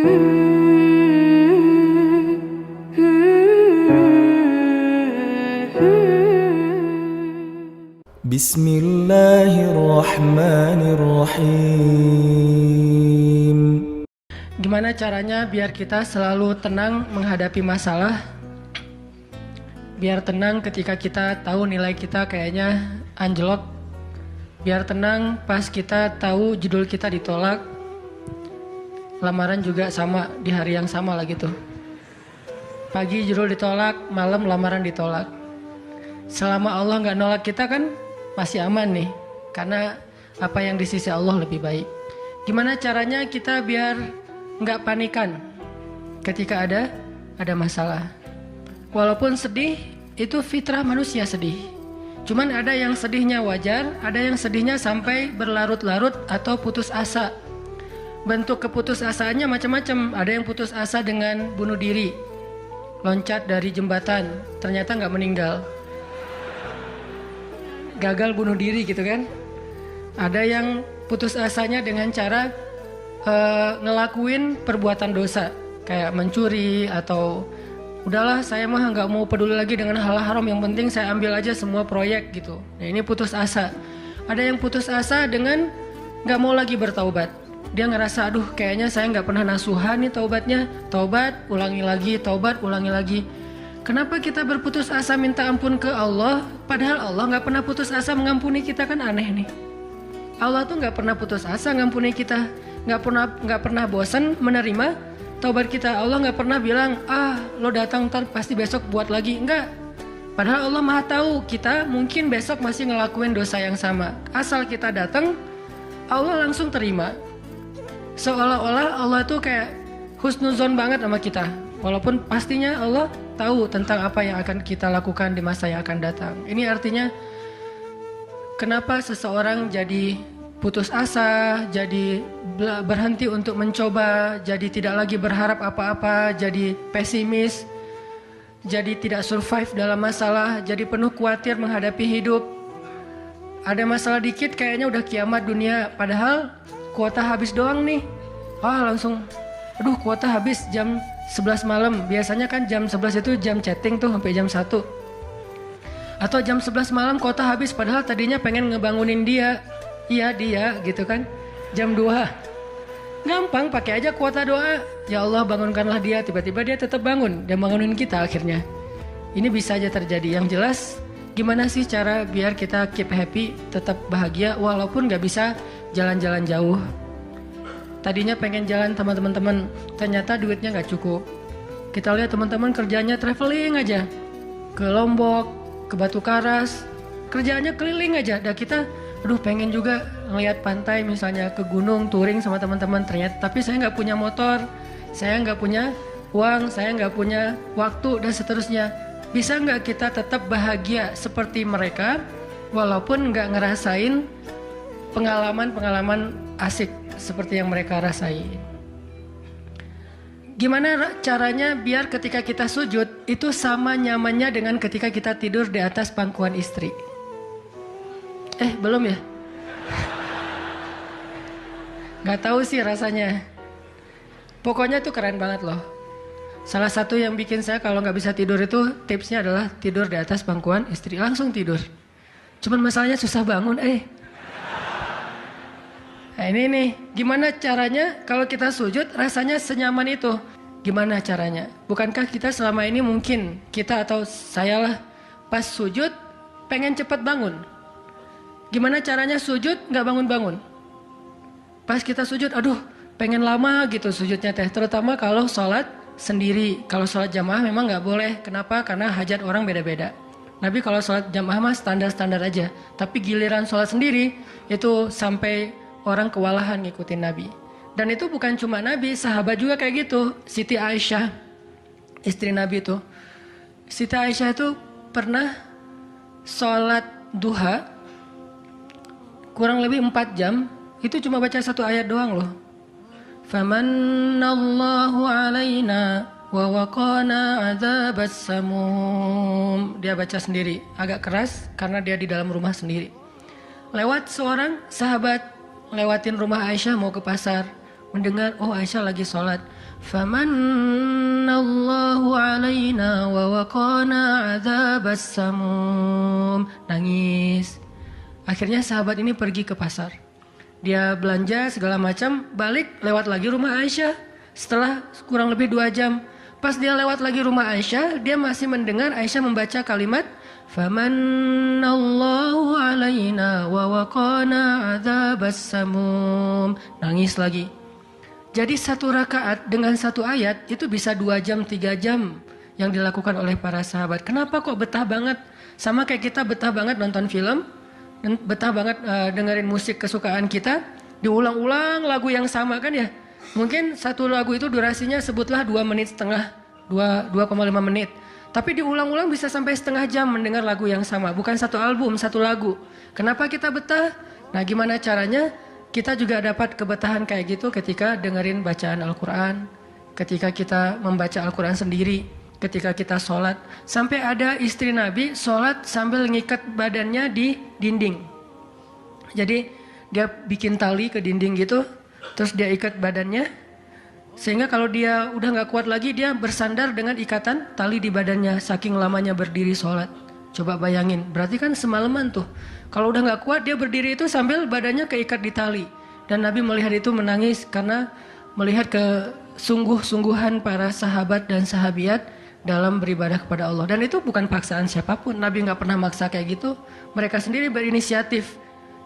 Bismillahirrahmanirrahim. Gimana caranya biar kita selalu tenang menghadapi masalah? Biar tenang ketika kita tahu nilai kita kayaknya anjlok. Biar tenang pas kita tahu judul kita ditolak. Lamaran juga sama di hari yang sama lah gitu. Pagi judul ditolak, malam lamaran ditolak. Selama Allah nggak nolak kita kan masih aman nih. Karena apa yang di sisi Allah lebih baik. Gimana caranya kita biar nggak panikan ketika ada masalah? Walaupun sedih, itu fitrah manusia sedih. Cuman ada yang sedihnya wajar, ada yang sedihnya sampai berlarut-larut atau putus asa. Bentuk keputusasaannya macam-macam. Ada yang putus asa dengan bunuh diri, loncat dari jembatan, ternyata nggak meninggal, gagal bunuh diri gitu kan. Ada yang putus asanya dengan cara ngelakuin perbuatan dosa, kayak mencuri atau udahlah saya mah nggak mau peduli lagi dengan hal haram, yang penting saya ambil aja semua proyek gitu. Nah ini putus asa. Ada yang putus asa dengan nggak mau lagi bertaubat. Dia ngerasa aduh kayaknya saya nggak pernah nasuhan nih taubatnya, taubat ulangi lagi, taubat ulangi lagi. Kenapa kita berputus asa minta ampun ke Allah, padahal Allah nggak pernah putus asa mengampuni kita? Kan aneh nih. Allah tuh nggak pernah putus asa ngampuni kita, nggak pernah bosan menerima taubat kita. Allah nggak pernah bilang lo datang ntar pasti besok buat lagi, enggak. Padahal Allah maha tahu kita mungkin besok masih ngelakuin dosa yang sama. Asal kita datang, Allah langsung terima. Seolah-olah Allah tuh kayak husnuzon banget sama kita, walaupun pastinya Allah tahu tentang apa yang akan kita lakukan di masa yang akan datang. Ini artinya kenapa seseorang jadi putus asa, jadi berhenti untuk mencoba, jadi tidak lagi berharap apa-apa, jadi pesimis, jadi tidak survive dalam masalah, jadi penuh khawatir menghadapi hidup. Ada masalah dikit kayaknya udah kiamat dunia, padahal kuota habis doang nih. Langsung aduh kuota habis jam 11 malam. Biasanya kan jam 11 itu jam chatting tuh sampai jam 1. Atau jam 11 malam kuota habis, padahal tadinya pengen ngebangunin dia. Iya dia gitu kan. Jam 2. Gampang, pakai aja kuota doa. Ya Allah bangunkanlah dia, tiba-tiba dia tetap bangun. Dia bangunin kita akhirnya. Ini bisa aja terjadi. Yang jelas gimana sih cara biar kita keep happy, tetap bahagia walaupun gak bisa jalan-jalan jauh. Tadinya pengen jalan sama teman-teman, ternyata duitnya gak cukup. Kita lihat teman-teman kerjanya traveling aja, ke Lombok, ke Batu Karas, kerjaannya keliling aja. Dan kita, aduh pengen juga ngeliat pantai misalnya, ke gunung, touring sama teman-teman. Ternyata, tapi saya nggak punya motor, saya nggak punya uang, saya nggak punya waktu dan seterusnya. Bisa nggak kita tetap bahagia seperti mereka, walaupun nggak ngerasain pengalaman-pengalaman asik seperti yang mereka rasain? Gimana caranya biar ketika kita sujud itu sama nyamannya dengan ketika kita tidur di atas pangkuan istri? Belum ya? Gak tahu sih rasanya. Pokoknya tuh keren banget loh. Salah satu yang bikin saya kalau gak bisa tidur itu tipsnya adalah tidur di atas pangkuan istri. Langsung tidur. Cuman masalahnya susah bangun. Nah ini nih, gimana caranya kalau kita sujud rasanya senyaman itu? Gimana caranya? Bukankah kita selama ini mungkin, kita atau saya lah, pas sujud pengen cepat bangun. Gimana caranya sujud gak bangun-bangun? Pas kita sujud, aduh pengen lama gitu sujudnya teh. Terutama kalau sholat sendiri. Kalau sholat jamaah memang gak boleh. Kenapa? Karena hajat orang beda-beda. Nabi kalau sholat jamaah mah standar-standar aja. Tapi giliran sholat sendiri, itu sampai orang kewalahan ngikutin Nabi. Dan itu bukan cuma Nabi, sahabat juga kayak gitu. Siti Aisyah, istri Nabi itu. Siti Aisyah itu pernah sholat duha kurang lebih 4 jam. Itu cuma baca 1 ayat doang loh. Famanallahu alaina wa waqana adzabas samum. Dia baca sendiri, agak keras karena dia di dalam rumah sendiri. Lewat seorang sahabat lewatin rumah Aisyah mau ke pasar. mendengar, oh Aisyah lagi sholat. Famannallahu alaina wa waqana adzabas samum. Nangis. Akhirnya sahabat ini pergi ke pasar. Dia belanja segala macam, balik lewat lagi rumah Aisyah. Setelah kurang lebih 2 jam. Pas dia lewat lagi rumah Aisyah, dia masih mendengar Aisyah membaca kalimat Famannallahu alaina wa waqana adzabas samum. Nangis lagi. Jadi 1 rakaat dengan 1 ayat itu bisa 2 jam, 3 jam yang dilakukan oleh para sahabat. Kenapa kok betah banget? Sama kayak kita betah banget nonton film, betah banget dengerin musik kesukaan kita, diulang-ulang lagu yang sama kan ya? Mungkin 1 lagu itu durasinya sebutlah 2,5 menit, 2,5 menit. Tapi diulang-ulang bisa sampai setengah jam mendengar lagu yang sama. Bukan 1 album, 1 lagu. Kenapa kita betah? Nah gimana caranya? Kita juga dapat kebetahan kayak gitu ketika dengerin bacaan Al-Quran. Ketika kita membaca Al-Quran sendiri. Ketika kita sholat. Sampai ada istri Nabi sholat sambil ngikat badannya di dinding. Jadi dia bikin tali ke dinding gitu. Terus dia ikat badannya, sehingga kalau dia udah gak kuat lagi, dia bersandar dengan ikatan tali di badannya, saking lamanya berdiri sholat. Coba bayangin, berarti kan semalaman tuh. Kalau udah gak kuat, dia berdiri itu sambil badannya keikat di tali. Dan Nabi melihat itu menangis karena melihat kesungguh-sungguhan para sahabat dan sahabiat dalam beribadah kepada Allah. Dan itu bukan paksaan siapapun, Nabi gak pernah maksa kayak gitu. Mereka sendiri berinisiatif.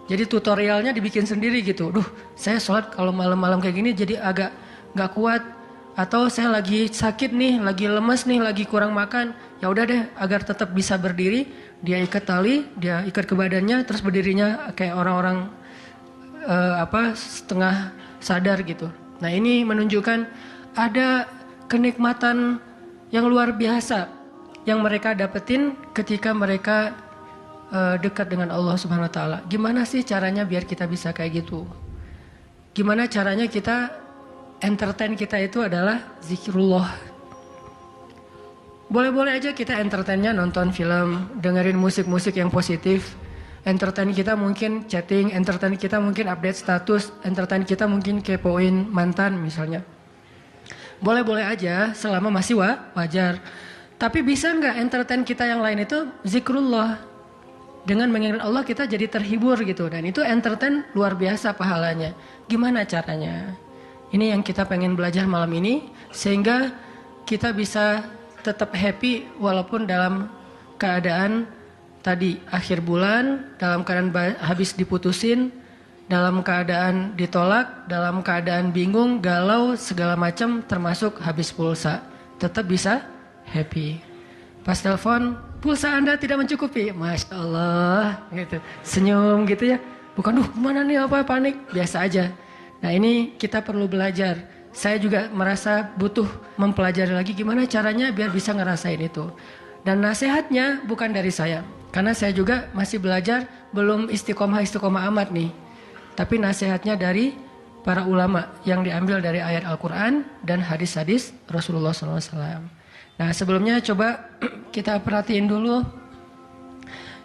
Jadi tutorialnya dibikin sendiri gitu. Duh, saya sholat kalau malam-malam kayak gini jadi agak gak kuat. Atau saya lagi sakit nih, lagi lemes nih, lagi kurang makan. Ya udah deh, agar tetap bisa berdiri, dia ikat tali, dia ikat ke badannya, terus berdirinya kayak orang-orang setengah sadar gitu. Nah ini menunjukkan ada kenikmatan yang luar biasa yang mereka dapetin ketika mereka dekat dengan Allah Subhanahu Wa Taala. Gimana sih caranya biar kita bisa kayak gitu? Gimana caranya kita entertain kita itu adalah zikrullah. Boleh-boleh aja kita entertainnya nonton film, dengerin musik-musik yang positif. Entertain kita mungkin chatting, entertain kita mungkin update status, entertain kita mungkin kepoin mantan misalnya. Boleh-boleh aja selama masih wajar. Tapi bisa nggak entertain kita yang lain itu zikrullah? Dengan mengingat Allah kita jadi terhibur gitu. Dan itu entertain luar biasa pahalanya. Gimana caranya? Ini yang kita pengen belajar malam ini. Sehingga kita bisa tetap happy walaupun dalam keadaan tadi akhir bulan. Dalam keadaan habis diputusin. Dalam keadaan ditolak. Dalam keadaan bingung, galau, segala macam termasuk habis pulsa. Tetap bisa happy. Pas telepon, pulsa Anda tidak mencukupi. Masya Allah gitu. Senyum gitu ya. Bukan mana nih apa panik. Biasa aja. Nah ini kita perlu belajar. Saya juga merasa butuh mempelajari lagi gimana caranya biar bisa ngerasain itu. Dan nasihatnya bukan dari saya. Karena saya juga masih belajar. Belum istiqomah amat nih. Tapi nasihatnya dari para ulama. Yang diambil dari ayat Al-Quran dan hadis-hadis Rasulullah SAW. Nah sebelumnya coba kita perhatiin dulu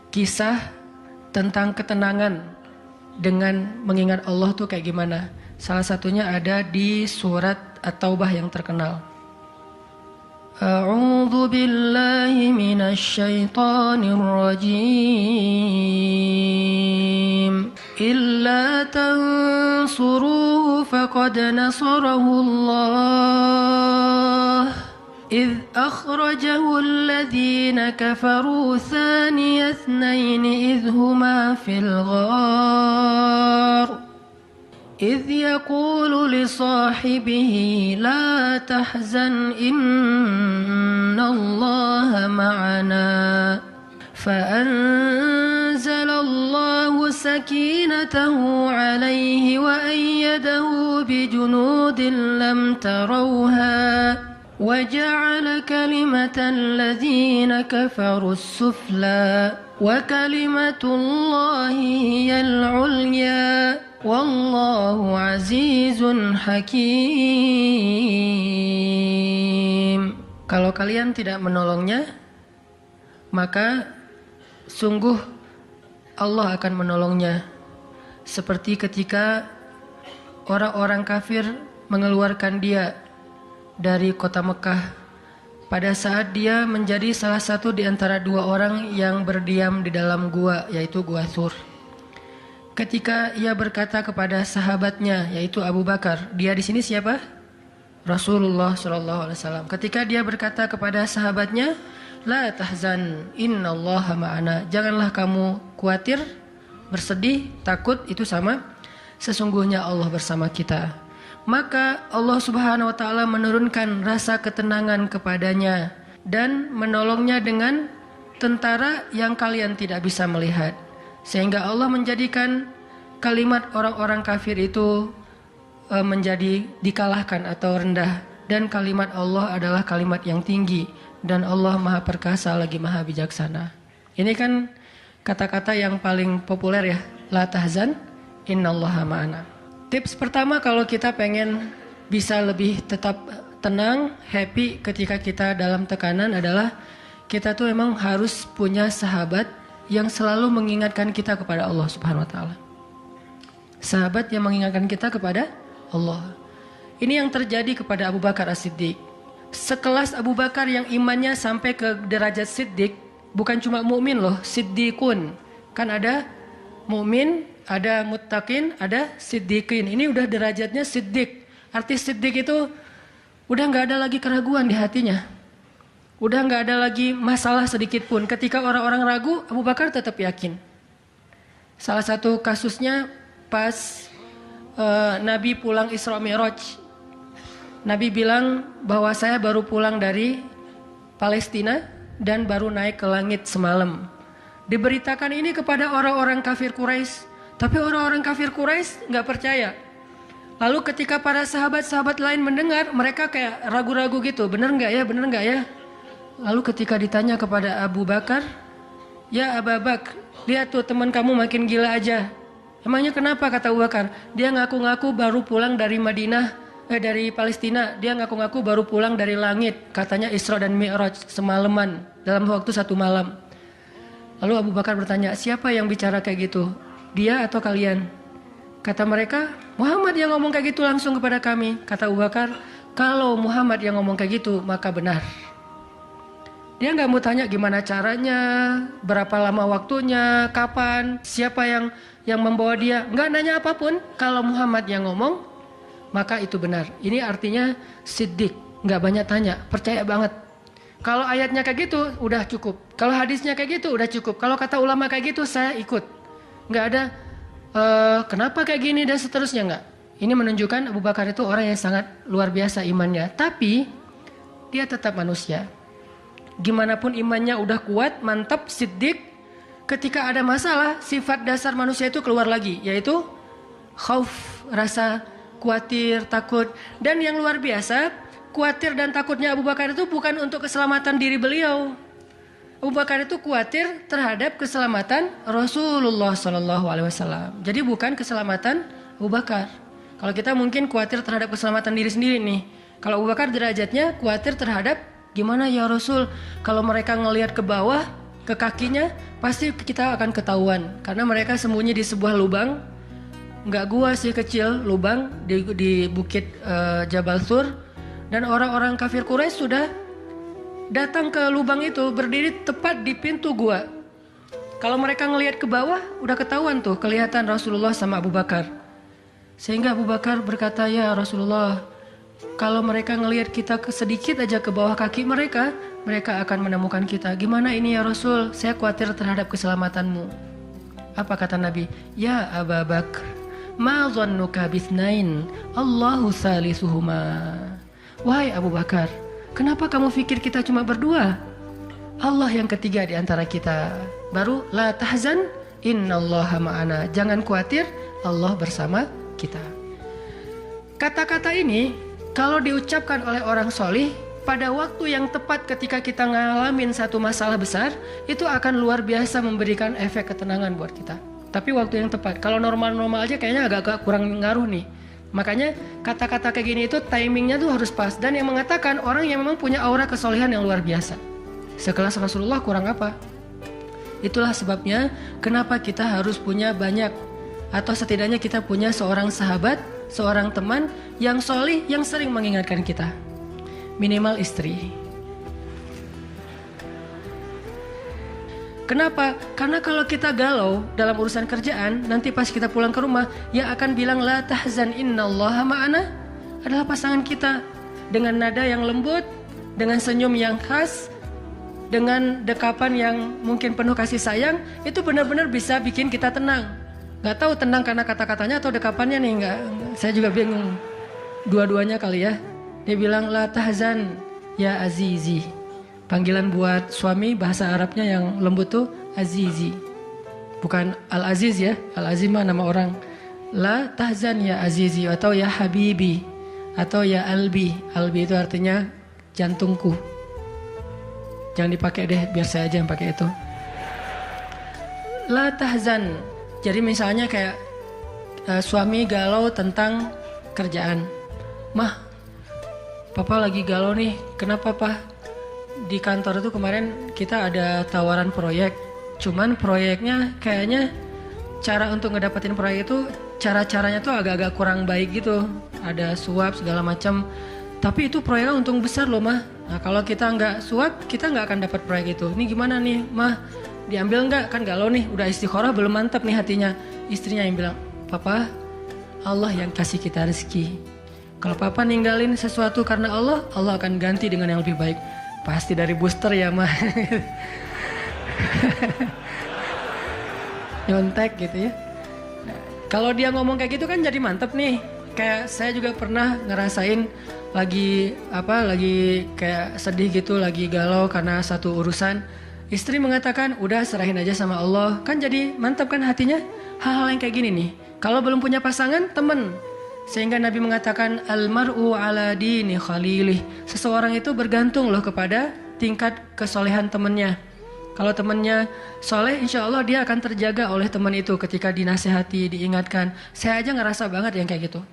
kisah tentang ketenangan dengan mengingat Allah tuh kayak gimana. Salah satunya ada di surat At-Taubah yang terkenal. A'udzu billahi minasy syaithanir rajim. Illa tansuruhu faqad nasarahu Allah. إذ أخرجه الذين كفروا ثاني اثنين إذ هما في الغار إذ يقول لصاحبه لا تحزن إن الله معنا فأنزل الله سكينته عليه وأيده بجنود لم تروها وجعل كلمة الذين كفروا السفلى وكلمة الله هي العليا والله عزيز حكيم. Kalau kalian tidak menolongnya, maka sungguh Allah akan menolongnya. Seperti ketika orang-orang kafir mengeluarkan dia dari kota Mekah pada saat dia menjadi salah satu di antara dua orang yang berdiam di dalam gua, yaitu Gua Thur. Ketika ia berkata kepada sahabatnya, yaitu Abu Bakar, dia di sini siapa? Rasulullah SAW. Ketika dia berkata kepada sahabatnya, la tahzan, innallaha ma'ana. Janganlah kamu khawatir, bersedih, takut, itu sama. Sesungguhnya Allah bersama kita. Maka Allah Subhanahu wa taala menurunkan rasa ketenangan kepadanya dan menolongnya dengan tentara yang kalian tidak bisa melihat. Sehingga Allah menjadikan kalimat orang-orang kafir itu menjadi dikalahkan atau rendah. Dan kalimat Allah adalah kalimat yang tinggi. Dan Allah maha perkasa lagi maha bijaksana. Ini kan kata-kata yang paling populer ya. La tahzan, innallaha ma'ana. Tips pertama kalau kita pengen bisa lebih tetap tenang, happy ketika kita dalam tekanan adalah kita tuh emang harus punya sahabat yang selalu mengingatkan kita kepada Allah Subhanahu wa taala. Sahabat yang mengingatkan kita kepada Allah. Ini yang terjadi kepada Abu Bakar As-Siddiq. Sekelas Abu Bakar yang imannya sampai ke derajat Siddiq, bukan cuma mukmin loh, Siddiqun. Kan ada mukmin, ada muttaqin, ada siddiqin. Ini udah derajatnya Siddiq. Arti Siddiq itu udah nggak ada lagi keraguan di hatinya. Udah nggak ada lagi masalah sedikit pun. Ketika orang-orang ragu, Abu Bakar tetap yakin. Salah satu kasusnya pas Nabi pulang Isra Mi'raj. Nabi bilang bahwa saya baru pulang dari Palestina dan baru naik ke langit semalam. Diberitakan ini kepada orang-orang kafir Quraisy, tapi orang-orang kafir Quraisy nggak percaya. Lalu ketika para sahabat-sahabat lain mendengar, mereka kayak ragu-ragu gitu, bener nggak ya, bener nggak ya? Lalu ketika ditanya kepada Abu Bakar, ya Abu Bakar, lihat tuh teman kamu makin gila aja. Emangnya kenapa, kata Abu Bakar? Dia ngaku-ngaku baru pulang dari dari Palestina. Dia ngaku-ngaku baru pulang dari langit. Katanya Isra dan Mi'raj semalaman, dalam waktu 1 malam. Lalu Abu Bakar bertanya, siapa yang bicara kayak gitu? Dia atau kalian? Kata mereka, Muhammad yang ngomong kayak gitu langsung kepada kami. Kata Abu Bakar, kalau Muhammad yang ngomong kayak gitu, maka benar. Dia nggak mau tanya gimana caranya, berapa lama waktunya, kapan, siapa yang membawa dia. Nggak nanya apapun. Kalau Muhammad yang ngomong, maka itu benar. Ini artinya siddiq, nggak banyak tanya, percaya banget. Kalau ayatnya kayak gitu, udah cukup. Kalau hadisnya kayak gitu, udah cukup. Kalau kata ulama kayak gitu, saya ikut. Nggak ada kenapa kayak gini dan seterusnya, nggak. Ini menunjukkan Abu Bakar itu orang yang sangat luar biasa imannya. Tapi dia tetap manusia. Gimana pun imannya udah kuat, mantap, siddiq, ketika ada masalah, sifat dasar manusia itu keluar lagi, yaitu khauf, rasa khawatir, takut. Dan yang luar biasa, khawatir dan takutnya Abu Bakar itu bukan untuk keselamatan diri beliau. Abu Bakar itu khawatir terhadap keselamatan Rasulullah SAW. Jadi bukan keselamatan Abu Bakar. Kalau kita mungkin khawatir terhadap keselamatan diri sendiri nih. Kalau Abu Bakar derajatnya khawatir terhadap gimana ya Rasul, kalau mereka ngelihat ke bawah, ke kakinya, pasti kita akan ketahuan. Karena mereka sembunyi di sebuah lubang, nggak gua sih, kecil, lubang di bukit Jabal Thur. Dan orang-orang kafir Quraisy sudah datang ke lubang itu, berdiri tepat di pintu gua. Kalau mereka ngelihat ke bawah, udah ketahuan tuh, kelihatan Rasulullah sama Abu Bakar. Sehingga Abu Bakar berkata, ya Rasulullah, kalau mereka ngelihat kita sedikit aja ke bawah kaki mereka, mereka akan menemukan kita. Gimana ini ya Rasul? Saya khawatir terhadap keselamatanmu. Apa kata Nabi? Ya Abu Bakar, ma dhannuka bithnain, Allahu salisuhuma. Wahai Abu Bakar, kenapa kamu pikir kita cuma berdua? Allah yang ketiga di antara kita. Baru la tahzan, innallaha ma'ana. Jangan khawatir, Allah bersama kita. Kata-kata ini kalau diucapkan oleh orang solih, pada waktu yang tepat ketika kita ngalamin satu masalah besar, itu akan luar biasa memberikan efek ketenangan buat kita. Tapi waktu yang tepat, kalau normal-normal aja kayaknya agak kurang ngaruh nih. Makanya kata-kata kayak gini itu timingnya tuh harus pas. Dan yang mengatakan orang yang memang punya aura kesolehan yang luar biasa. Sekelas Rasulullah kurang apa? Itulah sebabnya kenapa kita harus punya banyak, atau setidaknya kita punya seorang sahabat seorang teman yang solih, yang sering mengingatkan kita. Minimal istri. Kenapa? Karena kalau kita galau dalam urusan kerjaan, nanti pas kita pulang ke rumah, yang akan bilang la tahzan innallaha ma'ana adalah pasangan kita. Dengan nada yang lembut, dengan senyum yang khas, dengan dekapan yang mungkin penuh kasih sayang, itu benar-benar bisa bikin kita tenang. Gak tahu tenang karena kata-katanya atau dekapannya nih, saya juga bingung. Dua-duanya kali ya. Dia bilang la tahzan ya azizi. Panggilan buat suami bahasa Arabnya yang lembut tuh azizi. Bukan al-aziz ya. Al-aziz mah nama orang. La tahzan ya azizi atau ya habibi atau ya albi. Albi itu artinya jantungku. Jangan dipakai deh, biar saya aja yang pakai itu. La tahzan. Jadi misalnya kayak suami galau tentang kerjaan. Mah, papa lagi galau nih. Kenapa, Pak? Di kantor itu kemarin kita ada tawaran proyek, cuman proyeknya kayaknya cara untuk ngedapetin proyek itu cara-caranya tuh agak-agak kurang baik gitu, ada suap segala macam. Tapi itu proyeknya untung besar loh mah. Nah kalau kita nggak suap kita nggak akan dapat proyek itu. Ini gimana nih mah? Diambil nggak? Kan galau nih, udah istikharah belum mantap nih hatinya. Istrinya yang bilang, papa Allah yang kasih kita rezeki. Kalau papa ninggalin sesuatu karena Allah, Allah akan ganti dengan yang lebih baik. Pasti dari booster ya mah. Nyontek gitu ya. Nah, kalau dia ngomong kayak gitu kan jadi mantep nih. Kayak saya juga pernah ngerasain lagi kayak sedih gitu, lagi galau karena satu urusan. Istri mengatakan udah serahin aja sama Allah. Kan jadi mantap kan hatinya. Hal-hal yang kayak gini nih. Kalau belum punya pasangan, temen. Sehingga Nabi mengatakan almar'u ala dini khalilih. Seseorang itu bergantung loh kepada tingkat kesolehan temannya. Kalau temannya soleh, insya Allah dia akan terjaga oleh teman itu ketika dinasehati, diingatkan. Saya aja ngerasa banget yang kayak gitu.